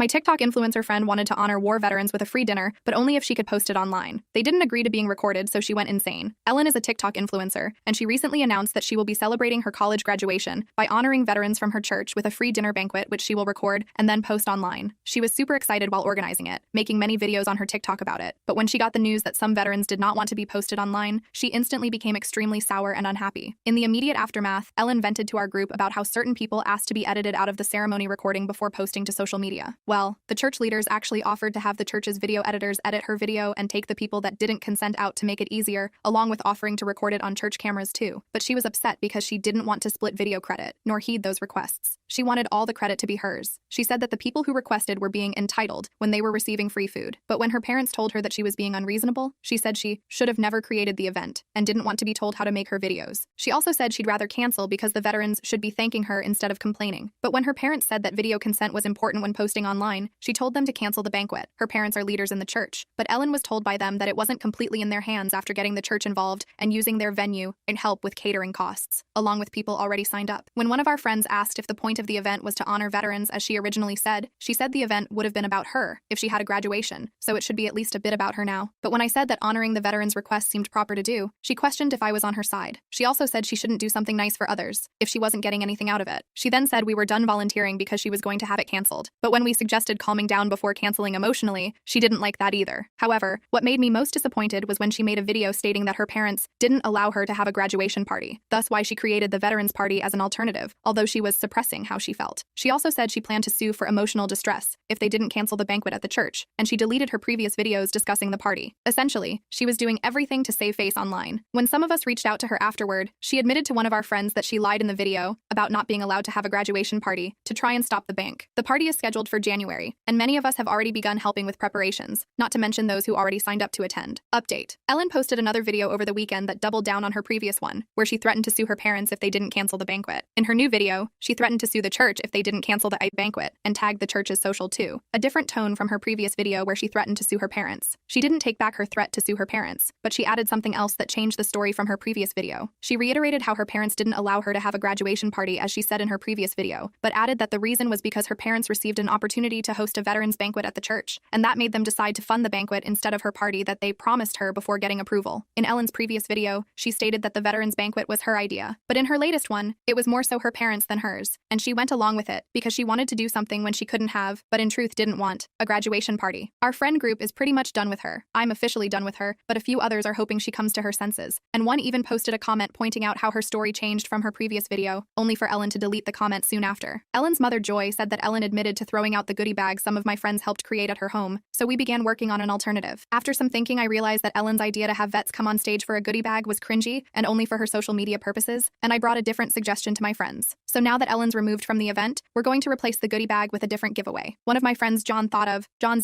My TikTok influencer friend wanted to honor war veterans with a free dinner, but only if she could post it online. They didn't agree to being recorded, so she went insane. Ellen is a TikTok influencer, and she recently announced that she will be celebrating her college graduation by honoring veterans from her church with a free dinner banquet, which she will record and then post online. She was super excited while organizing it, making many videos on her TikTok about it. But when she got the news that some veterans did not want to be posted online, she instantly became extremely sour and unhappy. In the immediate aftermath, Ellen vented to our group about how certain people asked to be edited out of the ceremony recording before posting to social media. Well, the church leaders actually offered to have the church's video editors edit her video and take the people that didn't consent out to make it easier, along with offering to record it on church cameras too. But she was upset because she didn't want to split video credit, nor heed those requests. She wanted all the credit to be hers. She said that the people who requested were being entitled when they were receiving free food. But when her parents told her that she was being unreasonable, she said she should have never created the event and didn't want to be told how to make her videos. She also said she'd rather cancel because the veterans should be thanking her instead of complaining. But when her parents said that video consent was important when posting online, she told them to cancel the banquet. Her parents are leaders in the church, but Ellen was told by them that it wasn't completely in their hands after getting the church involved and using their venue and help with catering costs, along with people already signed up. When one of our friends asked if the point of the event was to honor veterans as she originally said, she said the event would have been about her if she had a graduation, so it should be at least a bit about her now. But when I said that honoring the veterans' request seemed proper to do, she questioned if I was on her side. She also said she shouldn't do something nice for others if she wasn't getting anything out of it. She then said we were done volunteering because she was going to have it canceled. But when we suggested calming down before canceling emotionally, she didn't like that either. However, what made me most disappointed was when she made a video stating that her parents didn't allow her to have a graduation party, thus why she created the veterans party as an alternative, although she was suppressing how she felt. She also said she planned to sue for emotional distress if they didn't cancel the banquet at the church, and she deleted her previous videos discussing the party. Essentially, she was doing everything to save face online. When some of us reached out to her afterward, she admitted to one of our friends that she lied in the video about not being allowed to have a graduation party to try and stop the bank. The party is scheduled for January, and many of us have already begun helping with preparations, not to mention those who already signed up to attend. Update. Ellen posted another video over the weekend that doubled down on her previous one, where she threatened to sue her parents if they didn't cancel the banquet. In her new video, she threatened to sue the church if they didn't cancel the banquet, and tagged the church's social too, a different tone from her previous video where she threatened to sue her parents. She didn't take back her threat to sue her parents, but she added something else that changed the story from her previous video. She reiterated how her parents didn't allow her to have a graduation party as she said in her previous video, but added that the reason was because her parents received an opportunity to host a veterans banquet at the church, and that made them decide to fund the banquet instead of her party that they promised her before getting approval. In Ellen's previous video, she stated that the veterans banquet was her idea, but in her latest one, it was more so her parents than hers, and she went along with it because she wanted to do something when she couldn't have, but in truth didn't want, a graduation party. Our friend group is pretty much done with her. I'm officially done with her, but a few others are hoping she comes to her senses, and one even posted a comment pointing out how her story changed from her previous video, only for Ellen to delete the comment soon after. Ellen's mother Joy said that Ellen admitted to throwing out the goodie bag some of my friends helped create at her home, so we began working on an alternative. After some thinking, I realized that Ellen's idea to have vets come on stage for a goodie bag was cringy and only for her social media purposes, and I brought a different suggestion to my friends. So now that Ellen's removed from the event, we're going to replace the goodie bag with a different giveaway. One of my friends, John's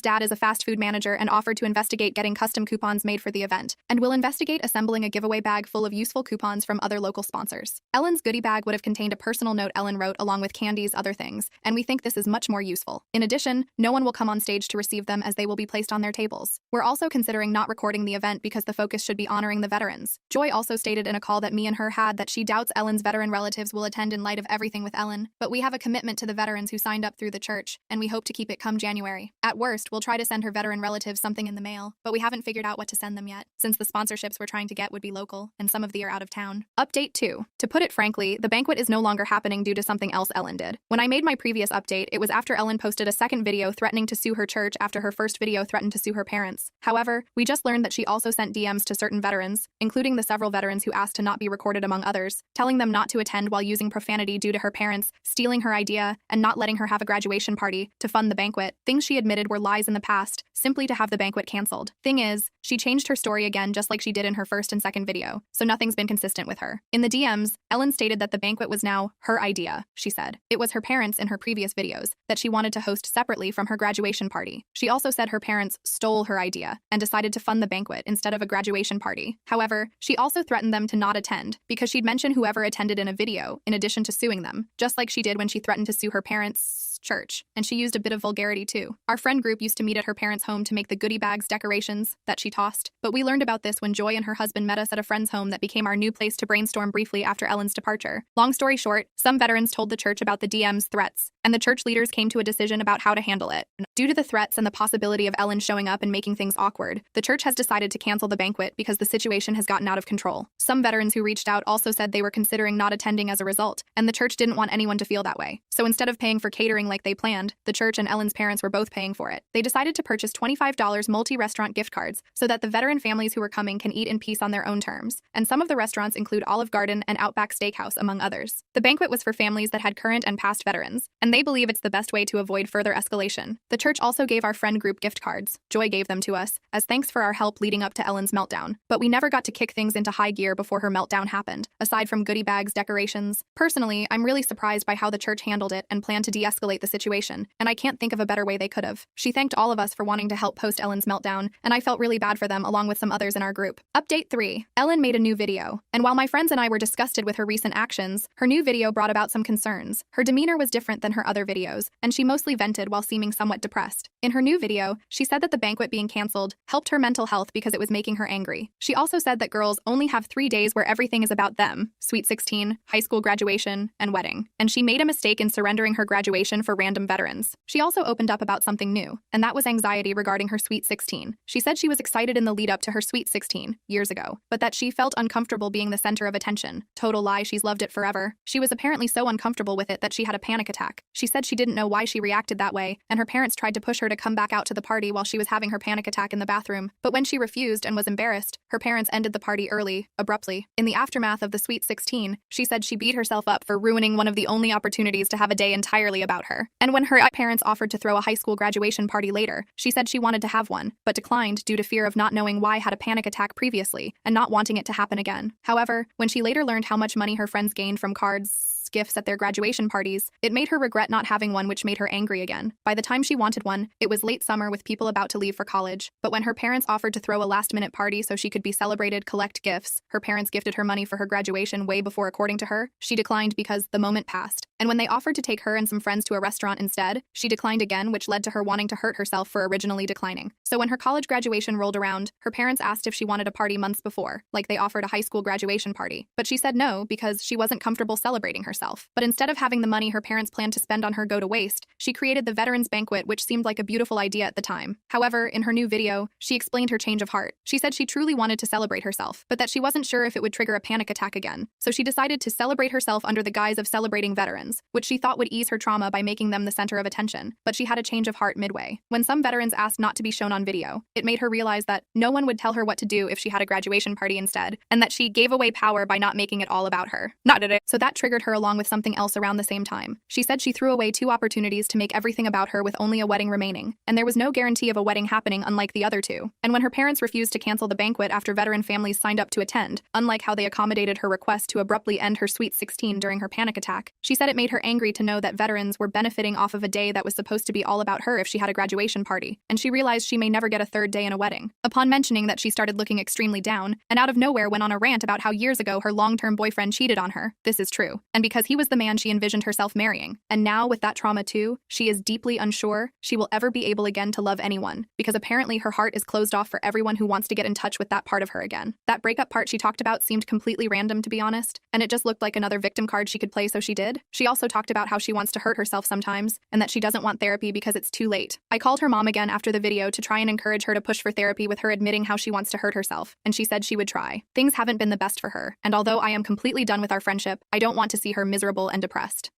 dad is a fast food manager and offered to investigate getting custom coupons made for the event, and will investigate assembling a giveaway bag full of useful coupons from other local sponsors. Ellen's goodie bag would have contained a personal note Ellen wrote along with candies, other things, and we think this is much more useful. In addition, no one will come on stage to receive them as they will be placed on their tables. We're also considering not recording the event because the focus should be honoring the veterans. Joy also stated in a call that me and her had that she doubts Ellen's veteran relatives will attend in light of everything with Ellen, but we have a commitment to the veterans who signed up through the church, and we hope to keep it come January. At worst, we'll try to send her veteran relatives something in the mail, but we haven't figured out what to send them yet, since the sponsorships we're trying to get would be local, and some of the are out of town. Update 2. To put it frankly, the banquet is no longer happening due to something else Ellen did. When I made my previous update, it was after Ellen posted a second video threatening to sue her church after her first video threatened to sue her parents. However, we just learned that she also sent DMs to certain veterans, including the several veterans who asked to not be recorded among others, telling them not to attend while using profanity due to her parents stealing her idea and not letting her have a graduation party to fund the banquet, things she admitted were lies in the past, simply to have the banquet canceled. Thing is, she changed her story again just like she did in her first and second video, so nothing's been consistent with her. In the DMs, Ellen stated that the banquet was now her idea, she said. It was her parents in her previous videos that she wanted to host separately from her graduation party. She also said her parents stole her idea and decided to fund the banquet instead of a graduation party. However, she also threatened them to not attend because she'd mention whoever attended in a video in addition to suing them, just like she did when she threatened to sue her parents church, and she used a bit of vulgarity too. Our friend group used to meet at her parents' home to make the goodie bags decorations that she tossed, but we learned about this when Joy and her husband met us at a friend's home that became our new place to brainstorm briefly after Ellen's departure. Long story short, some veterans told the church about the DM's threats, and the church leaders came to a decision about how to handle it. Due to the threats and the possibility of Ellen showing up and making things awkward, the church has decided to cancel the banquet because the situation has gotten out of control. Some veterans who reached out also said they were considering not attending as a result, and the church didn't want anyone to feel that way. So instead of paying for catering like they planned, the church and Ellen's parents were both paying for it. They decided to purchase $25 multi-restaurant gift cards so that the veteran families who were coming can eat in peace on their own terms, and some of the restaurants include Olive Garden and Outback Steakhouse, among others. The banquet was for families that had current and past veterans, and they believe it's the best way to avoid further escalation. The church also gave our friend group gift cards. Joy gave them to us, as thanks for our help leading up to Ellen's meltdown. But we never got to kick things into high gear before her meltdown happened, aside from goodie bags, decorations. Personally, I'm really surprised by how the church handled it and planned to de-escalate the situation, and I can't think of a better way they could have. She thanked all of us for wanting to help post Ellen's meltdown, and I felt really bad for them along with some others in our group. Update 3. Ellen made a new video, and while my friends and I were disgusted with her recent actions, her new video brought about some concerns. Her demeanor was different than her other videos, and she mostly vented while seeming somewhat depressed. In her new video, she said that the banquet being canceled helped her mental health because it was making her angry. She also said that girls only have 3 days where everything is about them: Sweet 16, high school graduation, and wedding. And she made a mistake in surrendering her graduation for random veterans. She also opened up about something new, and that was anxiety regarding her Sweet 16. She said she was excited in the lead up to her Sweet 16 years ago, but that she felt uncomfortable being the center of attention. Total lie, she's loved it forever. She was apparently so uncomfortable with it that she had a panic attack. She said she didn't know why she reacted that way, and her parents tried to push her to come back out to the party while she was having her panic attack in the bathroom. But when she refused and was embarrassed, her parents ended the party early, abruptly. In the aftermath of the Sweet 16, she said she beat herself up for ruining one of the only opportunities to have a day entirely about her. And when her parents offered to throw a high school graduation party later, she said she wanted to have one, but declined due to fear of not knowing why had a panic attack previously and not wanting it to happen again. However, when she later learned how much money her friends gained from cards, gifts at their graduation parties, it made her regret not having one, which made her angry again. By the time she wanted one, it was late summer with people about to leave for college. But when her parents offered to throw a last-minute party so she could be celebrated, collect gifts, her parents gifted her money for her graduation way before, according to her, she declined because the moment passed. And when they offered to take her and some friends to a restaurant instead, she declined again, which led to her wanting to hurt herself for originally declining. So when her college graduation rolled around, her parents asked if she wanted a party months before, like they offered a high school graduation party. But she said no because she wasn't comfortable celebrating herself. But instead of having the money her parents planned to spend on her go to waste, she created the Veterans Banquet, which seemed like a beautiful idea at the time. However, in her new video, she explained her change of heart. She said she truly wanted to celebrate herself, but that she wasn't sure if it would trigger a panic attack again. So she decided to celebrate herself under the guise of celebrating veterans, which she thought would ease her trauma by making them the center of attention. But she had a change of heart midway. When some veterans asked not to be shown on video, it made her realize that no one would tell her what to do if she had a graduation party instead, and that she gave away power by not making it all about her. Not did it. So that triggered her along with something else around the same time. She said she threw away 2 opportunities to make everything about her with only a wedding remaining, and there was no guarantee of a wedding happening unlike the other 2. And when her parents refused to cancel the banquet after veteran families signed up to attend, unlike how they accommodated her request to abruptly end her Sweet 16 during her panic attack, she said it made her angry to know that veterans were benefiting off of a day that was supposed to be all about her if she had a graduation party, and she realized she may never get a 3rd day in a wedding. Upon mentioning that, she started looking extremely down, and out of nowhere went on a rant about how years ago her long-term boyfriend cheated on her. This is true, and because he was the man she envisioned herself marrying. And now, with that trauma too, she is deeply unsure she will ever be able again to love anyone, because apparently her heart is closed off for everyone who wants to get in touch with that part of her again. That breakup part she talked about seemed completely random, to be honest, and it just looked like another victim card she could play, so she did. She also talked about how she wants to hurt herself sometimes, and that she doesn't want therapy because it's too late. I called her mom again after the video to try and encourage her to push for therapy, with her admitting how she wants to hurt herself, and she said she would try. Things haven't been the best for her, and although I am completely done with our friendship, I don't want to see her miserable and depressed.